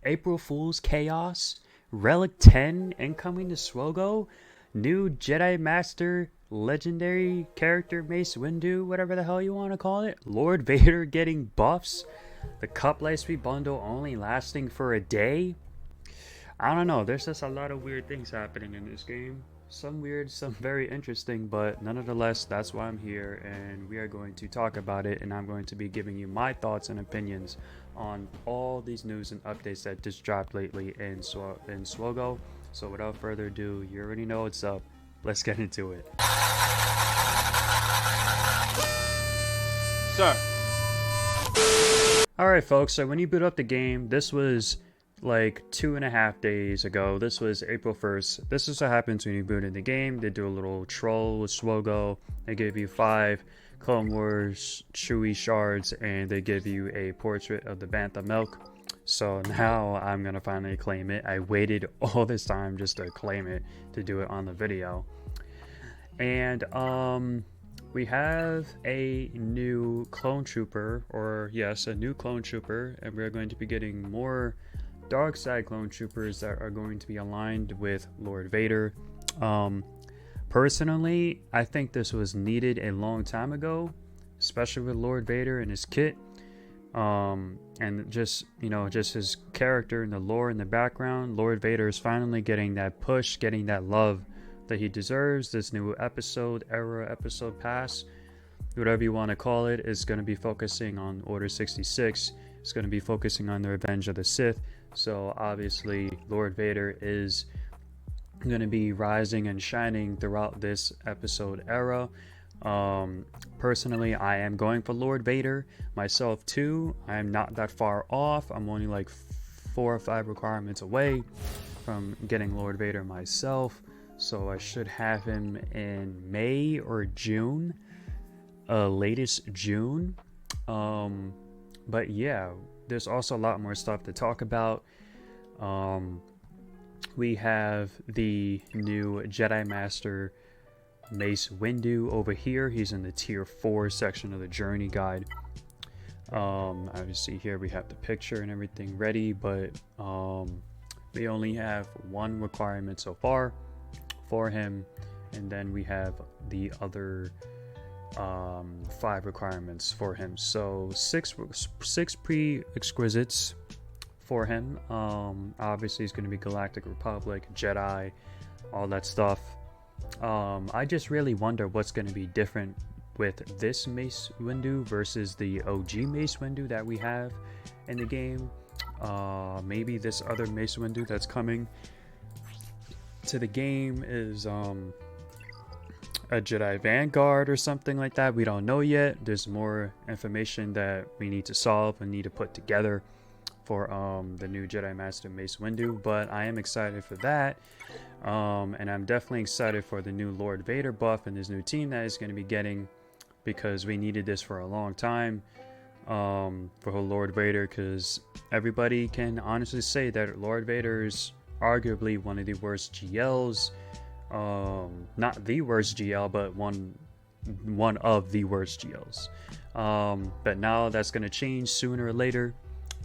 April Fool's Chaos, Relic 10 incoming to Swogo, new Jedi Master legendary character Mace Windu, whatever the hell you want to call it, Lord Vader getting buffs, the Cup Lightspeed bundle only lasting for a day. I don't know, there's just a lot of weird things happening in this game. Some weird, some very interesting, but nonetheless, that's why I'm here, and we are going to talk about it, and I'm going to be giving you my thoughts and opinions on all these news and updates that just dropped lately in Swogo. So without further ado, you already know what's up. Let's get into it. Sir. Alright folks, so when you boot up the game, this was like 2.5 days ago. This was April 1st. This is what happens when you boot in the game. They do a little troll with Swogo. They give you 5 Clone Wars Chewie shards, and they give you a portrait of the Bantha Milk. So now I'm gonna finally claim it. I waited all this time just to claim it, to do it on the video. And we have a new clone trooper, or yes, a new clone trooper, and we're going to be getting more dark side clone troopers that are going to be aligned with Lord Vader. Personally, I think this was needed a long time ago, especially with Lord Vader and his kit, and just, you know, just his character and the lore in the background. Lord Vader is finally getting that push, getting that love that he deserves. This new episode pass, whatever you want to call it, is going to be focusing on Order 66. It's going to be focusing on the Revenge of the Sith. So obviously Lord Vader is going to be rising and shining throughout this episode era. Personally, I am going for Lord Vader myself too. I am not that far off. I'm only like 4 or 5 requirements away from getting Lord Vader myself. So I should have him in May or June, latest June. But yeah, there's also a lot more stuff to talk about. We have the new Jedi Master Mace Windu over here. He's in the tier 4 section of the journey guide. Obviously here we have the picture and everything ready, but we only have 1 requirement so far for him, and then we have the other 5 requirements for him. So six pre-exquisites for him. Obviously he's going to be Galactic Republic, Jedi, all that stuff. I just really wonder what's going to be different with this Mace Windu versus the OG Mace Windu that we have in the game. Maybe this other Mace Windu that's coming to the game is a Jedi Vanguard or something like that. We don't know yet. There's more information that we need to solve and need to put together for the new Jedi Master Mace Windu, but I am excited for that. And I'm definitely excited for the new Lord Vader buff and his new team that he's going to be getting, because we needed this for a long time for Lord Vader, because everybody can honestly say that Lord Vader is arguably one of the worst GLs. Not the worst GL, but one of the worst GLs. But now that's going to change sooner or later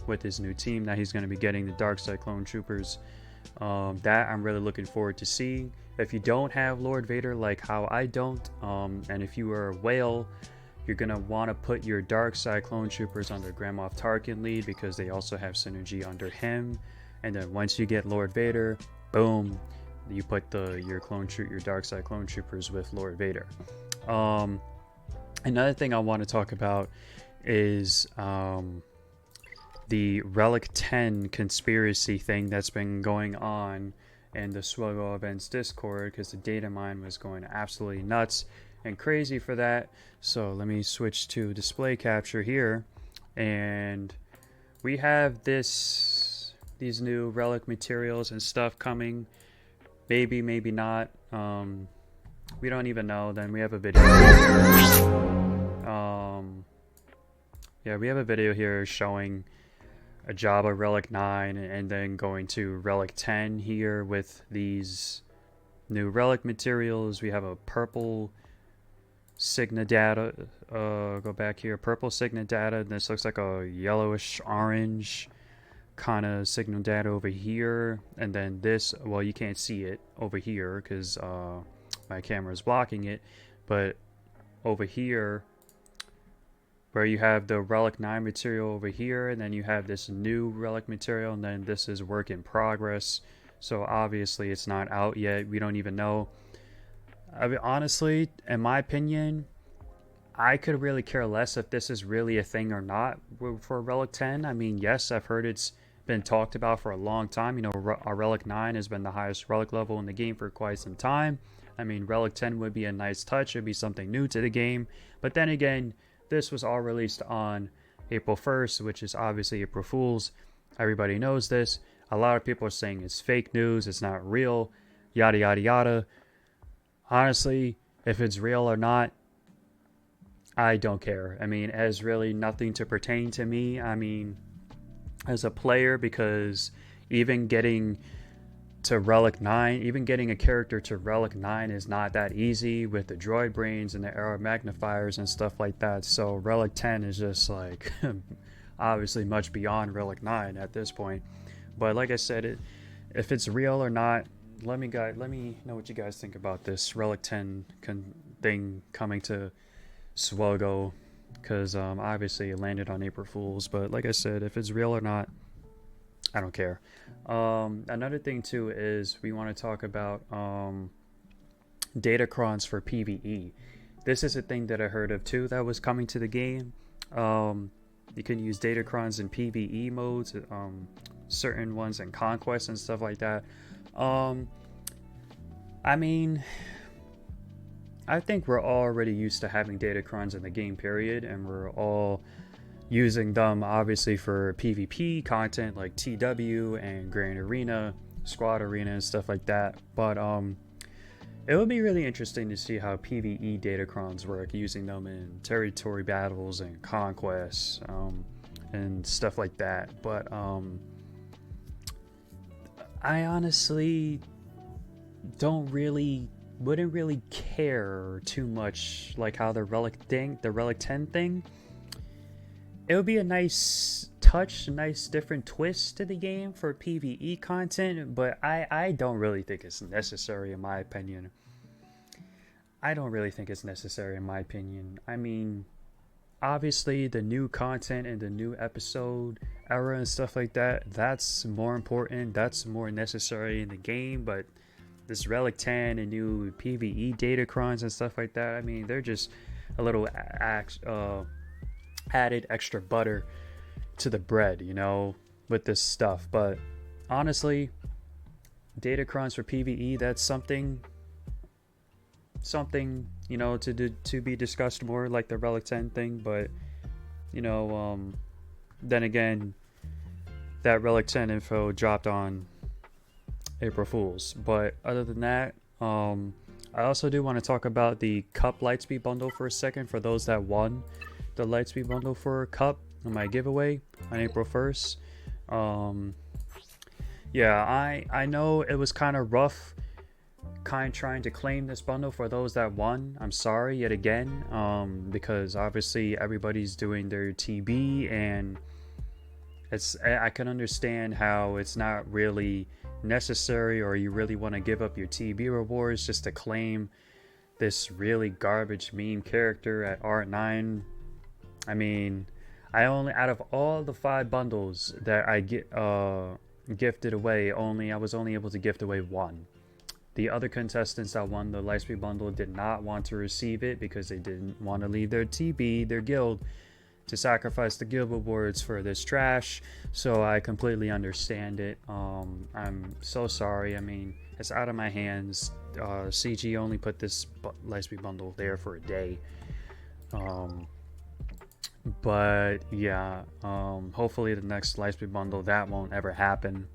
with his new team that he's going to be getting, the Dark Side Clone Troopers. That I'm really looking forward to seeing. If you don't have Lord Vader like how I don't, and if you are a whale, you're going to want to put your Dark Side Clone Troopers under Grand Moff Tarkin lead, because they also have synergy under him. And then once you get Lord Vader, boom, you put your Dark Side Clone Troopers with Lord Vader. Another thing I want to talk about is the Relic 10 conspiracy thing that's been going on in the Swogo Events Discord, because the data mine was going absolutely nuts and crazy for that. So let me switch to display capture here, and we have these new relic materials and stuff coming. Maybe not. We don't even know. Then we have a video. Yeah, we have a video here showing a Jabba Relic 9 and then going to Relic 10 here with these new relic materials. We have a purple Signa data. Go back here. Purple Signa data. This looks like a yellowish orange kind of signal data over here, and then this, well, you can't see it over here because my camera is blocking it, but over here where you have the Relic 9 material over here, and then you have this new Relic material, and then this is work in progress. So obviously it's not out yet. We don't even know. I mean, honestly, in my opinion, I could really care less if this is really a thing or not for Relic 10. I mean, yes, I've heard it's been talked about for a long time. You know, our Relic 9 has been the highest Relic level in the game for quite some time. I mean, Relic 10 would be a nice touch. It'd be something new to the game. But then again, this was all released on April 1st, which is obviously April Fool's. Everybody knows this. A lot of people are saying it's fake news, it's not real, yada, yada, yada. Honestly, if it's real or not, I don't care. I mean, it has really nothing to pertain to me. I mean, as a player, because even getting to Relic 9, even getting a character to Relic 9 is not that easy with the droid brains and the arrow magnifiers and stuff like that. So Relic 10 is just like obviously much beyond Relic 9 at this point. But like I said, if it's real or not, let me know what you guys think about this Relic 10 thing coming to Swogo, because obviously it landed on April Fool's. But like I said, if it's real or not, I don't care. Another thing too is we want to talk about datacrons for PvE. This is a thing that I heard of too that was coming to the game. You can use datacrons in PvE modes, certain ones in Conquest and stuff like that. I mean, I think we're already used to having datacrons in the game period, and we're all using them obviously for PvP content like TW and Grand Arena, Squad Arena and stuff like that. But it would be really interesting to see how PvE datacrons work, using them in territory battles and conquests and stuff like that. But I honestly wouldn't really care too much, like how the Relic 10 thing. It would be a nice touch, a nice different twist to the game for PvE content, but I don't really think it's necessary in my opinion. I mean, obviously the new content and the new episode era and stuff like that, that's more important, that's more necessary in the game. But this Relic 10 and new PvE datacrons and stuff like that, I mean, they're just a little added extra butter to the bread, you know, with this stuff. But honestly, datacrons for PvE, that's something, you know, to be discussed more, like the Relic 10 thing. But you know, then again, that Relic 10 info dropped on April Fool's. But other than that, I also do want to talk about the Cup Lightspeed bundle for a second, for those that won the Lightspeed bundle for Cup on my giveaway on April 1st. Yeah, I know it was kind of rough trying to claim this bundle for those that won. I'm sorry yet again, because obviously everybody's doing their TB, and I can understand how it's not really necessary, or you really want to give up your TB rewards just to claim this really garbage meme character at R9. I mean, I only, out of all the 5 bundles that I gifted away, I was only able to gift away 1. The other contestants that won the Lightspeed bundle did not want to receive it because they didn't want to leave their TB, their guild, to sacrifice the guild rewards for this trash. So I completely understand it. I'm so sorry. I mean, it's out of my hands. CG only put this Lightspeed bundle there for a day. But yeah, hopefully the next Lightspeed bundle, that won't ever happen.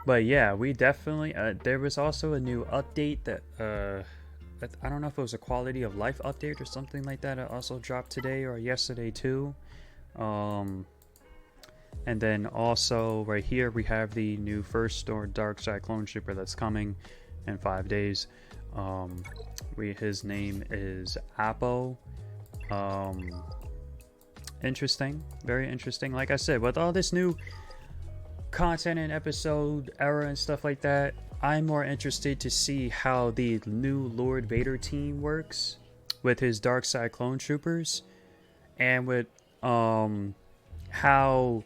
But yeah, we definitely there was also a new update that I don't know if it was a quality of life update or something like that. It also dropped today or yesterday too. And then also right here we have the new First Store Dark Side Clone Trooper that's coming in 5 days. His name is Apo. interesting, very interesting. Like I said, with all this new content and episode era and stuff like that, I'm more interested to see how the new Lord Vader team works with his dark side clone troopers, and with how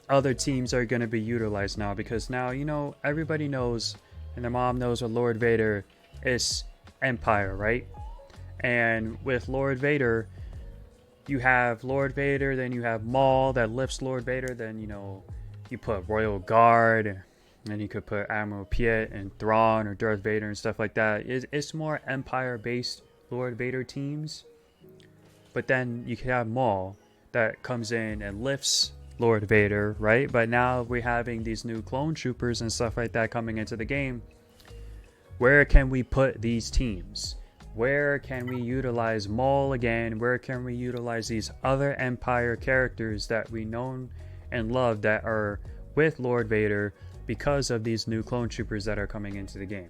other teams are going to be utilized now, because now, you know, everybody knows and their mom knows what Lord Vader is. Empire, right? And with Lord Vader, you have Lord Vader, then you have Maul that lifts Lord Vader, then, you know, you put Royal Guard, and you could put Admiral Piet and Thrawn or Darth Vader and stuff like that. It's more Empire based Lord Vader teams. But then you could have Maul that comes in and lifts Lord Vader, right? But now we're having these new clone troopers and stuff like that coming into the game. Where can we put these teams? Where can we utilize Maul again? Where can we utilize these other Empire characters that we know and love that are with Lord Vader because of these new clone troopers that are coming into the game?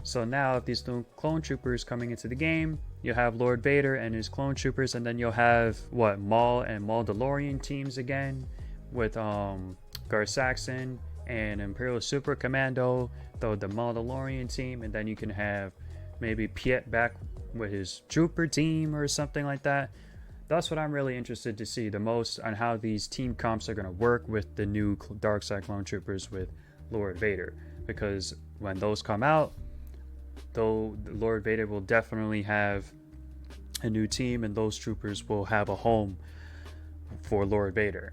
So now if these new clone troopers coming into the game, you'll have Lord Vader and his clone troopers, and then you'll have what, Maul and Mandalorian teams again with Gar Saxon and Imperial Super Commando, though the Mandalorian team, and then you can have maybe Piet back with his trooper team or something like that. That's what I'm really interested to see the most, on how these team comps are going to work with the new Dark Side clone troopers with Lord Vader, because when those come out, though, Lord Vader will definitely have a new team, and those troopers will have a home for Lord Vader.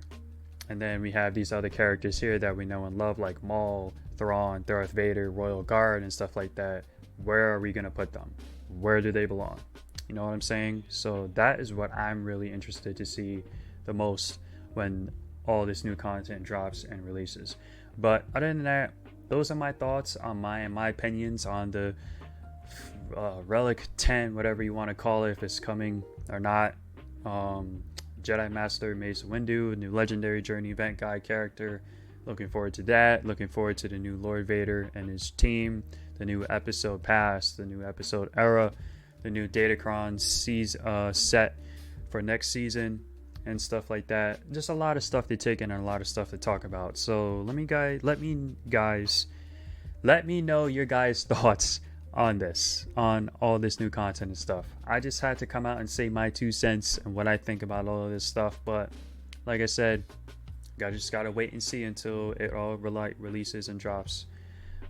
And then we have these other characters here that we know and love, like Maul, Thrawn, Darth Vader, Royal Guard, and stuff like that. Where are we going to put them? Where do they belong? You know what I'm saying? So that is what I'm really interested to see the most when all this new content drops and releases. But other than that, those are my thoughts on my opinions on the Relic 10, whatever you want to call it, if it's coming or not. Jedi Master Mace Windu, new Legendary Journey event guide character. Looking forward to that. Looking forward to the new Lord Vader and his team, the new episode pass, the new episode era, the new Datacron set for next season, and stuff like that. Just a lot of stuff to take in and a lot of stuff to talk about. So let me know your guys' thoughts on this, on all this new content and stuff. I just had to come out and say my 2 cents and what I think about all of this stuff. But like I said, I just gotta wait and see until it all releases and drops.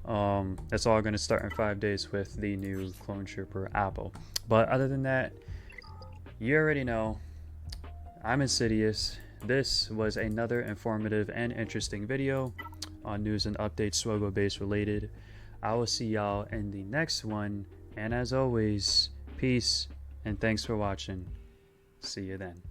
That's all gonna start in 5 days with the new Clone Trooper Apple. But other than that, you already know, I'm Insidious. This was another informative and interesting video on news and updates Swoggle base related. I will see y'all in the next one, and as always, peace and thanks for watching. See you then.